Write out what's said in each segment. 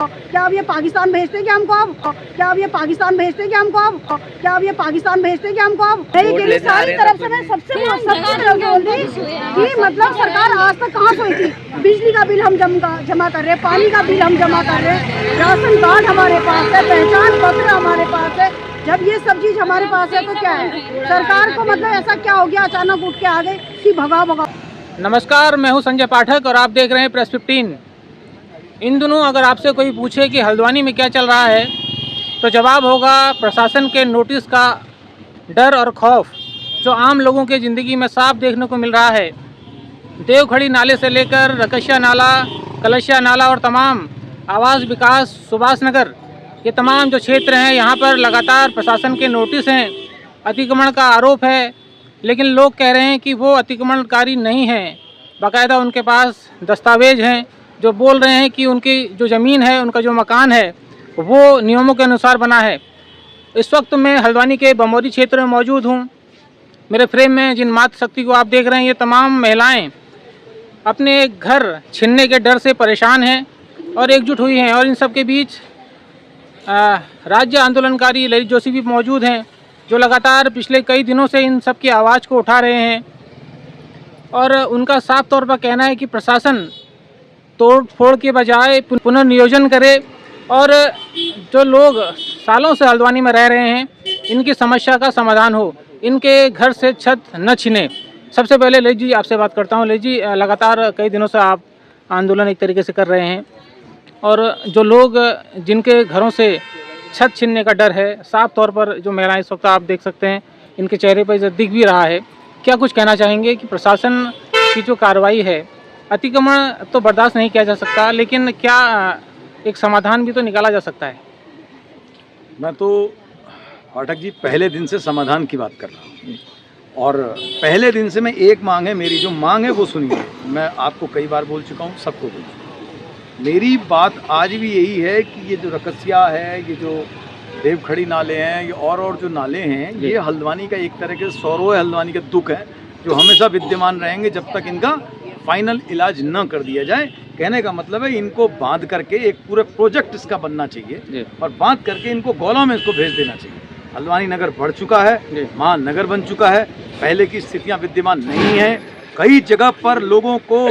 क्या अब ये पाकिस्तान भेजते क्या हमको अब? क्या अब ये पाकिस्तान भेजते क्या हमको अब? क्या अब ये पाकिस्तान भेजते क्या हमको अब? नहीं के लिए सारी तरफ से मैं सबसे तरफ बोल दी कि मतलब सरकार आज तक कहाँ सोई थी। बिजली का बिल हम जमा कर रहे हैं, पानी का बिल हम जमा कर रहे हैं, राशन कार्ड हमारे पास है, पहचान पत्र हमारे पास है। जब ये सब चीज हमारे पास है तो क्या है, सरकार को मतलब ऐसा क्या हो गया अचानक उठ के आ गई कि भगाओ। नमस्कार, मैं हूं संजय पाठक और आप देख रहे हैं प्रेस 15। इन दिनों अगर आपसे कोई पूछे कि हल्द्वानी में क्या चल रहा है तो जवाब होगा प्रशासन के नोटिस का डर और खौफ जो आम लोगों के ज़िंदगी में साफ देखने को मिल रहा है। देवखड़ी नाले से लेकर रकशिया नाला, कलशिया नाला और तमाम आवास विकास, सुभाष नगर, ये तमाम जो क्षेत्र हैं यहाँ पर लगातार प्रशासन के नोटिस हैं, अतिक्रमण का आरोप है। लेकिन लोग कह रहे हैं कि वो अतिक्रमणकारी नहीं हैं, बाकायदा उनके पास दस्तावेज हैं जो बोल रहे हैं कि उनकी जो ज़मीन है, उनका जो मकान है वो नियमों के अनुसार बना है। इस वक्त मैं हल्द्वानी के बमौरी क्षेत्र में मौजूद हूँ। मेरे फ्रेम में जिन मातृशक्ति को आप देख रहे हैं, ये तमाम महिलाएं अपने घर छीनने के डर से परेशान हैं और एकजुट हुई हैं। और इन सब के बीच राज्य आंदोलनकारी ललित जोशी भी मौजूद हैं जो लगातार पिछले कई दिनों से इन सब की आवाज़ को उठा रहे हैं। और उनका साफ तौर पर कहना है कि प्रशासन तोड़ फोड़ के बजाय पुनर्नियोजन करे और जो लोग सालों से हल्द्वानी में रह रहे हैं इनकी समस्या का समाधान हो, इनके घर से छत न छिने। सबसे पहले ललित जी आपसे बात करता हूँ। ललित जी, लगातार कई दिनों से आप आंदोलन एक तरीके से कर रहे हैं और जो लोग जिनके घरों से छत छीनने का डर है, साफ तौर पर जो महिलाएं इस वक्त आप देख सकते हैं इनके चेहरे पर दिख भी रहा है, क्या कुछ कहना चाहेंगे कि प्रशासन की जो कार्रवाई है, अतिक्रमण तो बर्दाश्त नहीं किया जा सकता, लेकिन क्या एक समाधान भी तो निकाला जा सकता है? मैं तो पाठक जी पहले दिन से समाधान की बात कर रहा हूँ और पहले दिन से मैं एक मांग है, मेरी जो मांग है वो सुनिए। मैं आपको कई बार बोल चुका हूँ, सबको बोल चुका हूँ। मेरी बात आज भी यही है कि ये जो रकसिया है, ये जो देवखड़ी नाले हैं, ये और जो नाले हैं, ये हल्द्वानी का एक तरह के सौरव हल्द्वानी के दुख है जो हमेशा विद्यमान रहेंगे जब तक इनका फाइनल इलाज न कर दिया जाए। कहने का मतलब है इनको बांध करके एक पूरे प्रोजेक्ट इसका बनना चाहिए और बांध करके इनको गोला में इसको भेज देना चाहिए। हल्द्वानी नगर बढ़ चुका है, महानगर बन चुका है, पहले की स्थितियां विद्यमान नहीं है। कई जगह पर लोगों को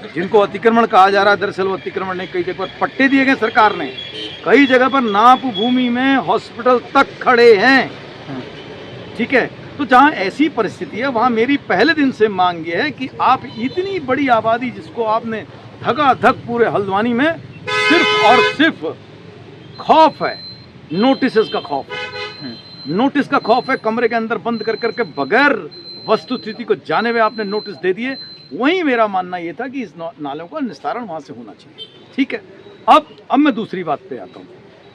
जिनको अतिक्रमण कहा जा रहा है, दरअसल वो अतिक्रमण नहीं, कई जगह पर पट्टे दिए गए सरकार ने, कई जगह पर नाप भूमि में हॉस्पिटल तक खड़े हैं। ठीक है, तो जहाँ ऐसी परिस्थिति है वहाँ मेरी पहले दिन से मांग ये है कि आप इतनी बड़ी आबादी जिसको आपने धगाधग पूरे हल्द्वानी में सिर्फ और सिर्फ खौफ है, नोटिस का खौफ है, नोटिस का खौफ है, कमरे के अंदर बंद कर करके बगैर वस्तुस्थिति को जाने हुए आपने नोटिस दे दिए। वहीं मेरा मानना ये था कि इस नालों का निस्तारण वहाँ से होना चाहिए। ठीक है, अब मैं दूसरी बात पे आता हूँ।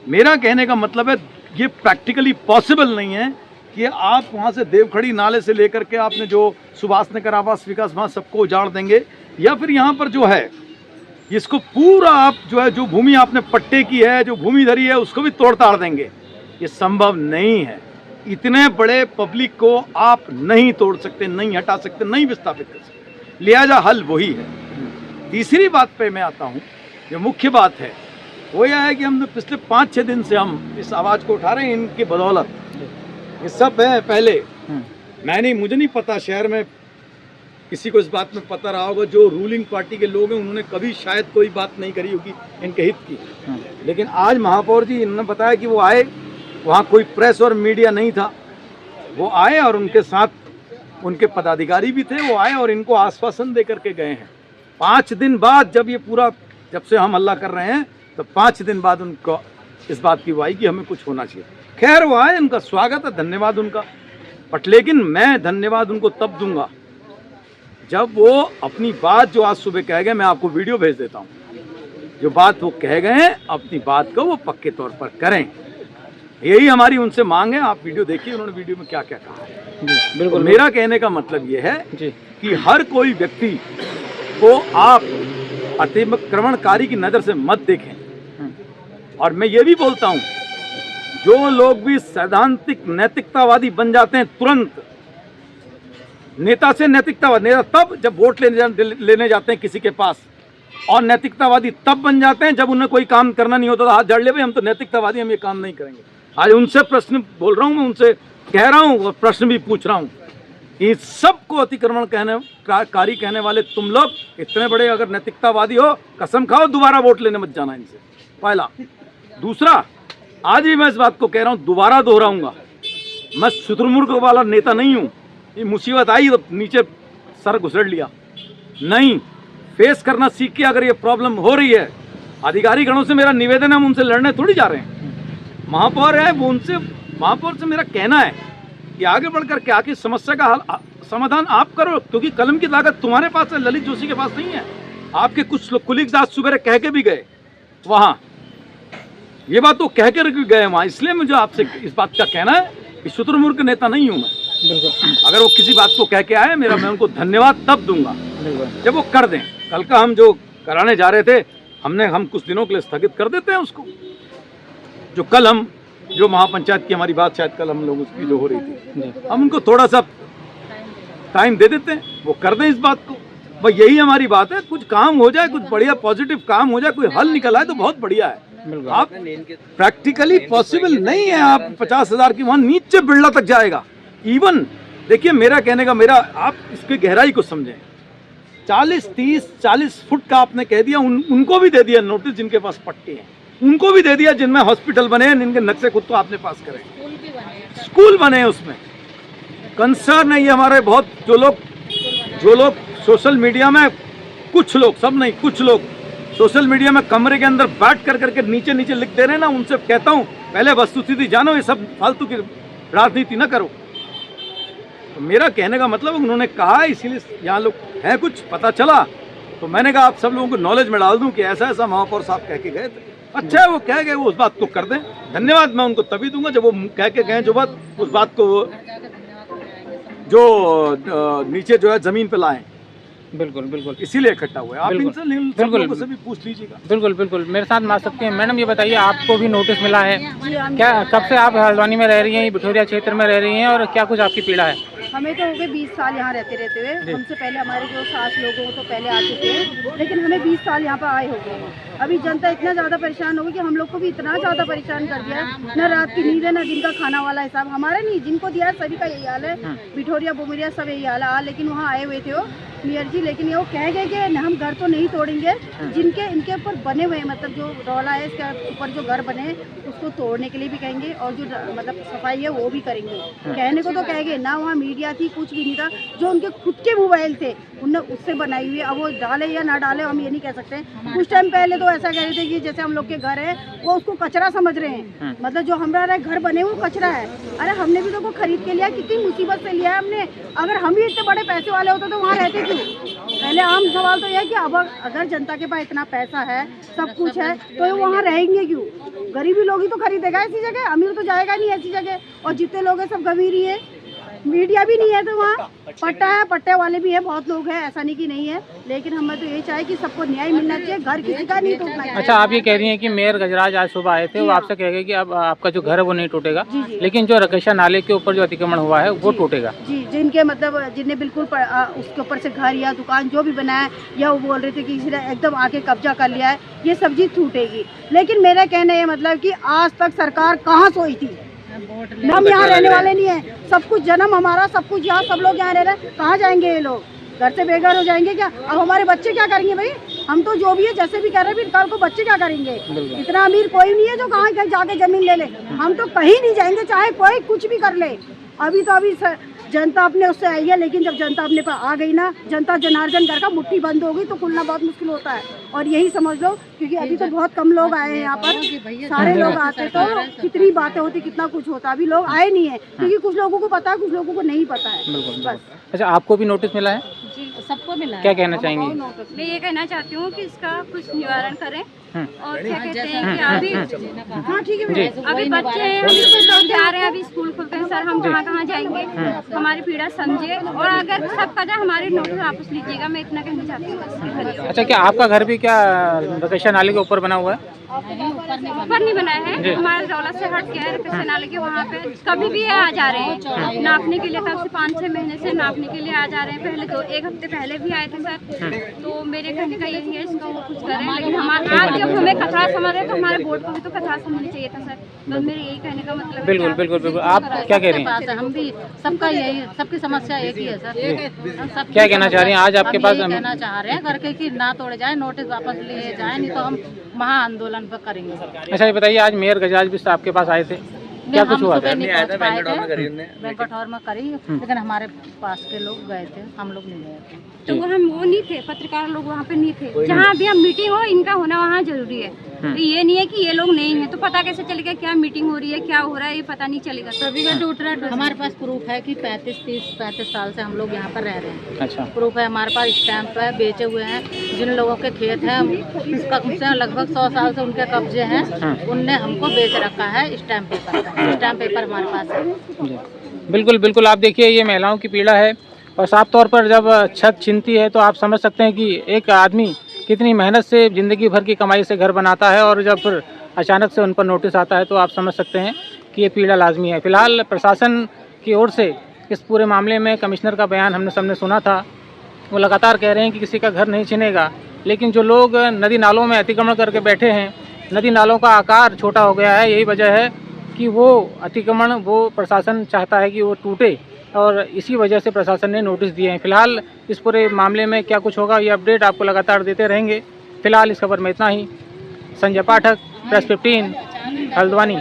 मेरा कहने का मतलब है ये प्रैक्टिकली पॉसिबल नहीं है कि आप वहाँ से देवखड़ी नाले से लेकर के आपने जो सुभाष नगर आवास विकास वहाँ सबको उजाड़ देंगे, या फिर यहाँ पर जो है इसको पूरा आप जो है जो भूमि आपने पट्टे की है, जो भूमि धरी है, उसको भी तोड़ ताड़ देंगे। ये संभव नहीं है। इतने बड़े पब्लिक को आप नहीं तोड़ सकते, नहीं हटा सकते, नहीं विस्थापित कर सकते। लिहाजा हल वही है। तीसरी बात पे मैं आता हूँ, जो मुख्य बात है वो यह है कि हम पिछले 5-6 दिन से हम इस आवाज़ को उठा रहे हैं इनकी बदौलत। ये सब है पहले मुझे नहीं पता शहर में किसी को इस बात में पता रहा होगा, जो रूलिंग पार्टी के लोग हैं उन्होंने कभी शायद कोई बात नहीं करी होगी इनके हित की। लेकिन आज महापौर जी इन्होंने बताया कि वो आए, वहाँ कोई प्रेस और मीडिया नहीं था, वो आए और उनके साथ उनके पदाधिकारी भी थे, वो आए और इनको आश्वासन दे करके गए हैं। 5 दिन बाद जब से हम हल्ला कर रहे हैं तो 5 दिन बाद उनको इस बात की हुआ कि हमें कुछ होना चाहिए। खैर वो आए, उनका स्वागत है, धन्यवाद उनका, बट लेकिन मैं धन्यवाद उनको तब दूंगा जब वो अपनी बात जो आज सुबह कह गए, मैं आपको वीडियो भेज देता हूँ, जो बात वो कह गए हैं अपनी बात को वो पक्के तौर पर करें। यही हमारी उनसे मांग है। आप वीडियो देखिए, उन्होंने वीडियो में क्या क्या कहा है। बिल्कुल, मेरा कहने का मतलब ये है कि हर कोई व्यक्ति को आप अतिक्रमणकारी की नज़र से मत देखें। और मैं ये भी बोलता हूँ, जो लोग भी सैद्धांतिक नैतिकतावादी बन जाते हैं तुरंत, नेता से नैतिकतावादी, नेता तब जब वोट लेने जाते हैं किसी के पास, और नैतिकतावादी तब बन जाते हैं जब उन्हें कोई काम करना नहीं होता तो हाथ जड़ ले भाई हम तो नैतिकतावादी, हम ये काम नहीं करेंगे। आज उनसे प्रश्न बोल रहा हूँ, मैं उनसे कह रहा हूँ और प्रश्न भी पूछ रहा हूँ। इस सबको अतिक्रमण कारी कहने वाले तुम लोग इतने बड़े अगर नैतिकतावादी हो, कसम खाओ दोबारा वोट लेने मत जाना इनसे, पहला। दूसरा, आज भी मैं इस बात को कह रहा हूँ, दोबारा दोहराऊंगा, मैं शुतुरमुर्ग वाला नेता नहीं हूँ। ये मुसीबत आई तो नीचे सर घुसड़ लिया, नहीं, फेस करना सीख के अगर ये प्रॉब्लम हो रही है, अधिकारी गणों से मेरा निवेदन है, हम उनसे लड़ने थोड़ी जा रहे हैं। महापौर है वो, उनसे महापौर से मेरा कहना है कि आगे बढ़कर के आके समस्या का हल समाधान आप करो, क्योंकि कलम की ताकत तुम्हारे पास है, ललित जोशी के पास नहीं है। आपके कुछ लोग कुलीग्स आज सुबह कह के भी गए वहाँ, ये बात तो कह के गए वहाँ, इसलिए मुझे आपसे इस बात का कहना है कि शुतुरमुर्ग नेता नहीं हूँ मैं। बिल्कुल। अगर वो किसी बात को कह के आए मेरा, मैं उनको धन्यवाद तब दूंगा जब वो कर दें। कल का हम जो कराने जा रहे थे, हम कुछ दिनों के लिए स्थगित कर देते हैं उसको। जो कल हम जो महापंचायत की हमारी बात शायद कल हम लोग उसकी जो हो रही थी, हम उनको थोड़ा सा टाइम दे देते हैं, वो कर दें इस बात को। भाई यही हमारी बात है, कुछ काम हो जाए, कुछ बढ़िया पॉजिटिव काम हो जाए, कोई हल निकल आए तो बहुत बढ़िया है। आप प्रैक्टिकली पॉसिबल नहीं है, आप 50,000 की वहाँ नीचे बिरला तक जाएगा। इवन देखिए मेरा कहने का, मेरा आप इसकी गहराई को समझें, 40 फुट का आपने कह दिया, उनको भी दे दिया नोटिस जिनके पास पट्टे हैं, उनको भी दे दिया जिनमें हॉस्पिटल बने हैं, जिनके नक्शे खुद तो आपने पास करे, स्कूल बने हैं, उसमें कंसर्न है ये हमारे बहुत जो लोग सोशल मीडिया में, कुछ लोग, सब नहीं, कुछ लोग सोशल मीडिया में कमरे के अंदर बैठ कर करके नीचे लिख दे रहे हैं ना, उनसे कहता हूँ पहले वस्तुस्थिति जानो, ये सब फालतू की राजनीति ना करो। तो मेरा कहने का मतलब उन्होंने कहा, इसीलिए यहाँ लोग हैं, कुछ पता चला तो मैंने कहा आप सब लोगों को नॉलेज में डाल दूं कि ऐसा ऐसा महापौर साहब कह के गए थे। अच्छा है वो कह गए, वो उस बात को कर दें, धन्यवाद मैं उनको तभी दूंगा जब वो कह के गए जो बात, उस बात को जो नीचे जो है जमीन पे लाएं। बिल्कुल बिल्कुल, इसीलिए इकट्ठा हुआ है। आप बिल्कुल, इनसे सब लोगों से भी पूछ लीजिएगा। बिल्कुल बिल्कुल, मेरे साथ आ सकते हैं। मैडम ये बताइए, आपको भी नोटिस मिला है जी, क्या? कब से आप हल्द्वानी में रह रही हैं, बिठौरिया क्षेत्र में रह रही हैं, और क्या कुछ आपकी पीड़ा है? हमें तो हो गए 20 साल यहाँ रहते हुए। हमसे पहले हमारे जो सास लोग हैं वो तो पहले आ चुके हैं, लेकिन हमें 20 साल यहाँ पर आए हो गए हैं। अभी जनता इतना ज़्यादा परेशान हो गई कि हम लोग को भी इतना ज़्यादा परेशान कर दिया है, न रात की नींद है न दिन का खाना वाला हिसाब। हमारा नहीं, जिनको दिया है सभी का यही हाल है, बिठौरिया बुमरिया सब यही हाल है। लेकिन वहाँ आए हुए थे वो मेयर जी, लेकिन ये वो कह गए कि हम घर तो नहीं तोड़ेंगे, जिनके इनके ऊपर बने हुए हैं, मतलब जो रौला है इसके ऊपर जो घर बने उसको तोड़ने के लिए भी कहेंगे, और जो मतलब सफाई है वो भी करेंगे। कहने को तो कहेंगे ना, वहाँ मीडिया थी, कुछ भी नहीं था, जो उनके खुद के मोबाइल थे उनने उससे बनाई हुई। अब वो डाले या ना डाले हम ये नहीं कह सकते। कुछ टाइम पहले तो ऐसा कह रहे थे कि जैसे हम लोग के घर है वो उसको कचरा समझ रहे हैं, मतलब जो हमारे घर बने वो कचरा है। अरे हमने भी तो वो खरीद के लिया, कितनी मुसीबत से लिया है हमने। अगर हम भी इतने बड़े पैसे वाले होते तो वहाँ रहते क्यों? पहले आम सवाल तो यह है कि अब अगर जनता के पास इतना पैसा है, सब कुछ है, तो वो वहाँ रहेंगे क्यों? गरीबी लोग ही तो खरीदेगा ऐसी जगह, अमीर तो जाएगा नहीं ऐसी जगह। और जितने लोग हैं सब गंभीर ही है, मीडिया भी नहीं है तो वहाँ पट्टा है, पट्टे वाले भी है, बहुत लोग हैं, ऐसा नहीं कि नहीं है। लेकिन हमें तो यही चाहे कि सबको न्याय मिलना चाहिए, घर किसी का नहीं टूटना चाहिए। अच्छा, आप ये कह रही हैं कि मेयर गजराज आज सुबह आए थे, वो आपसे कह गए कि अब आपका जो घर है वो नहीं टूटेगा, लेकिन जो रकेशा नाले के ऊपर जो अतिक्रमण हुआ है वो टूटेगा। जी, जिनके मतलब जिनने बिल्कुल उसके ऊपर से घर या दुकान जो भी बनाया, या वो बोल रहे थे कि किसी ने एकदम आके कब्जा कर लिया है, ये सब चीज टूटेगी। लेकिन मेरा कहना है मतलब कि आज तक सरकार कहाँ सोई थी? हम यहाँ रहने वाले नहीं है, सब कुछ जन्म हमारा, सब कुछ यहाँ, सब लोग यहाँ रह रहे हैं, कहाँ जाएंगे ये लोग? घर से बेघर हो जाएंगे क्या? अब हमारे बच्चे क्या करेंगे भाई? हम तो जो भी है जैसे भी कर रहे हैं, फिर कल को बच्चे क्या करेंगे? इतना अमीर कोई नहीं है जो कहाँ कहीं जाके जमीन ले ले। हम तो कहीं नहीं जाएंगे, चाहे कोई कुछ भी कर ले। अभी जनता अपने उससे आई है, लेकिन जब जनता अपने पर आ गई ना, जनता जनार्दन घर का मुट्ठी बंद हो गई तो खुलना बहुत मुश्किल होता है। और यही समझ लो, क्योंकि अभी तो बहुत कम लोग आए हैं यहाँ पर। सारे लोग आते तो कितनी बातें होती, कितना कुछ होता। अभी लोग आए नहीं है क्योंकि कुछ लोगों को पता है, कुछ लोगों को नहीं पता है, बस। अच्छा, आपको भी नोटिस मिला है? जी, सबको मिला है। क्या कहना चाहेंगी? मैं ये कहना चाहती हूँ कि इसका कुछ निवारण करें, और क्या कहते हैं कि अभी हाँ ठीक है जी अभी बच्चे हैं, अभी कुछ लोग जा रहे हैं, अभी स्कूल खुलते हैं, सर हम कहाँ जाएंगे, हमारी पीड़ा समझे और अगर सब का जाए हमारे नोटिस वापस लीजिएगा, मैं इतना कहना चाहती हूँ। अच्छा, क्या आपका घर भी क्या रकेशा नाले के ऊपर बना हुआ है? ऊपर नहीं बनाया है, हमारे दौलत से हट के है, रकेशा नाले के वहाँ पे कभी भी आ जा रहे हैं नापने के लिए, तब से 5-6 महीने से नापने के लिए आ जा रहे हैं। पहले तो 1 हफ्ते पहले भी आए थे सर, तो मेरे कहने का यही है इसका वो कुछ करें, लेकिन हमारे आज जब हमें कचरा समझ रहे तो हमारे बोर्ड को भी तो कचरा समझनी चाहिए था सर, बस मेरे यही कहने का मतलब है। बिल्कुल बिल्कुल बिल्कुल, आप क्या कह रही हैं? हम भी सबका यही, सबकी समस्या एक ही है सर। हम सब क्या कहना चाह रही हैं आज आपके पास? यही कहना चाह रहे हैं करके कि ना तोड़े जाए, नोटिस वापस लिए जाए, नहीं तो हम महा आंदोलन पर करेंगे। अच्छा, ये बताइए, आज मेयर गजराज भी आपके पास आए थे, क्या कुछ हुआ था? नहीं पहुंच पाए थे, बैंक्वेट हॉल में करी, लेकिन हमारे पास के लोग गए थे, हम लोग नहीं गए थे। तो वो नहीं थे, पत्रकार लोग वहाँ पे नहीं थे, जहाँ भी हम मीटिंग हो इनका होना वहाँ जरूरी है। तो ये नहीं है कि ये लोग नहीं है तो पता कैसे चलेगा क्या मीटिंग हो रही है, क्या हो रहा है, ये पता नहीं चलेगा। सभी का टूट रहा है। हमारे पास प्रूफ है कि 35 साल से हम लोग यहाँ पर रह रहे हैं। अच्छा, प्रूफ है हमारे पास, स्टैंप है, बेचे हुए हैं। जिन लोगों के खेत हैं उसका लगभग 100 साल से उनके कब्जे हैं, उनने हमको बेच रखा है स्टैंप पेपर। स्टैंप पेपर हमारे पास है। जी बिल्कुल बिल्कुल, आप देखिए ये महिलाओं की पीड़ा है और साफ तौर पर जब छत छिनती है तो आप समझ सकते हैं कि एक आदमी कितनी मेहनत से ज़िंदगी भर की कमाई से घर बनाता है और जब फिर अचानक से उन पर नोटिस आता है तो आप समझ सकते हैं कि ये पीड़ा लाजमी है। फिलहाल प्रशासन की ओर से इस पूरे मामले में कमिश्नर का बयान हमने सबने सुना था, वो लगातार कह रहे हैं कि किसी का घर नहीं छिनेगा, लेकिन जो लोग नदी नालों में अतिक्रमण करके बैठे हैं, नदी नालों का आकार छोटा हो गया है, यही वजह है कि वो अतिक्रमण वो प्रशासन चाहता है कि वो टूटे और इसी वजह से प्रशासन ने नोटिस दिए हैं। फिलहाल इस पूरे मामले में क्या कुछ होगा ये अपडेट आपको लगातार देते रहेंगे। फिलहाल इस खबर में इतना ही। संजय पाठक, प्रेस 15, हल्द्वानी।